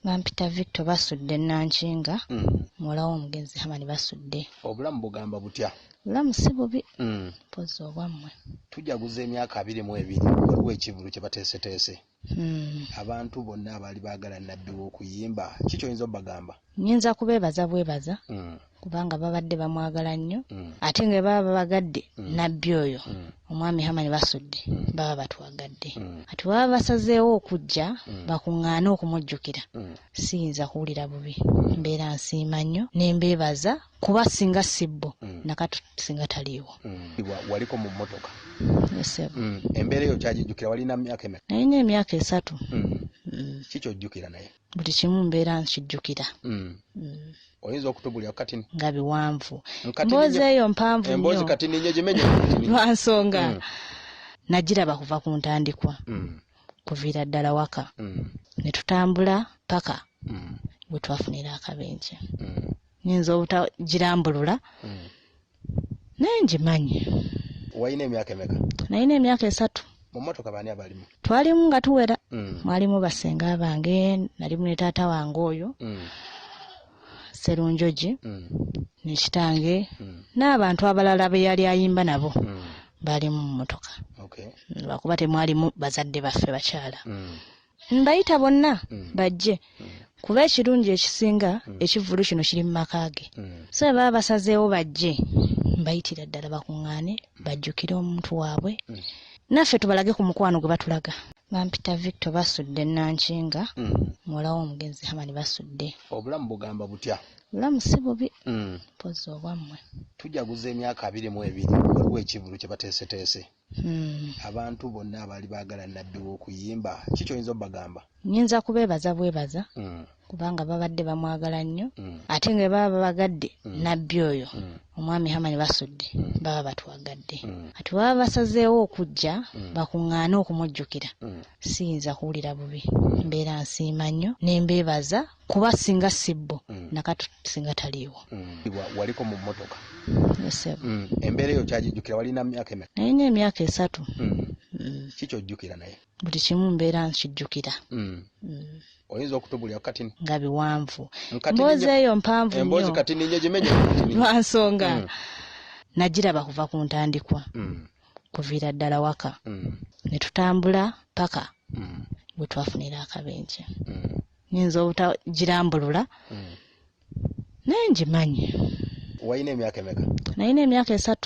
Bampita Victor basudde Nankinga. Muwala w'omugenzi Hamani basudde. Obulamu bugamba butya? Bulamu si bubi. Mpozi obwammwe. Tujaguza emyaka 22 waliwo ekivulu kye bateeseteese. Abantu bonna abaali baagala Nabbi w'okuyimba kiki oyinza obbagamba? Nnyinza kubeebaza bwebaza kubanga babadde bamwagala nnyo ate nga baba babagadde Nabbi oyo omwami Hamani basudde baba batwagadde ati baba basazeewo okujja bakuŋŋaane okumujjukira siyinza kuwulira bubi mbeera nsiima nnyo ne mbeebaza kuba singa sibbo nakati singa taliiwo. Waliko mu mmotoka? Yesebo. Embeera eyo kyagijjukira walina myaka emeka? Nalina emyaka 3. Kiki ojjukira naye? Buli kimu mbeera nkijjukira. Oyinza okutubulira katini? Nga biwanvu. Mboozi eyo mpanvu nnyo. Emboozi katini nnyo gimenye. Lwa nsonga nagiraba kuva ku ntandikwa kuviira ddala waka ne tutambula paka bwe twafunira akabenje. Nyinza obutagirambulula naye ngimanyi. Walina emyaka emeka? Nalina emyaka 3. Mu mmotoka baani abalimu? Twalimu nga tuwera. Mwalimu basenga bange, nalimu ne taata wange oyo Serunjoji ne kitange n'abantu abalala be yali ayimba nabo bali mu mmotoka. Lwakuba temwalimu bazadde baffe bakyala. Mbayita bonna bajje kuba ekirungi ekisinga ekivulu kino kiri mu maka ge. So baba basazeewo bajje mbayitira ddala bakuŋŋaane bajjukire omuntu waabwe naffe tubalage ku mukwano gwe batulaga. Bampita Victor basudde Nankinga. Muwala w'omugenzi Hamani basudde. Obulamu bugamba butya? Bulamu si bubi. Mpozi obwammwe. Tujaguza emyaka 22 waliwo ekivulu kye bateeseteese. Abantu bonna abaali baagala Nabbi w'okuyimba kiki oyinza obbagamba? Nnyinza kubeebaza bwebaza kubanga babadde bamwagala nnyo ate nga baba babagadde Nabbi oyo omwami Hamani basudde baba batwagadde ati baba basazeewo okujja bakuŋŋaane okumujjukira siyinza kuwulira bubi mbeera nsiima nnyo ne mbeebaza kuba singa sibbo nakati singa taliiwo. Waliko mu mmotoka? Yesebo. Embeera eyo kyagijjukira walina myaka emeka? Nalina emyaka 3. Kiki ojjukira naye? Buli kimu mbeera nkijjukira. Oyinza okutubulira katini? Nga biwanvu. Mboozi eyo mpanvu nnyo. Emboozi katini nnyo gimenye. Lwa nsonga nagiraba kuva ku ntandikwa kuviira ddala waka ne tutambula paka bwe twafunira akabenje. Nyinza obutagirambulula naye ngimanyi. Walina emyaka emeka? Nalina emyaka 3.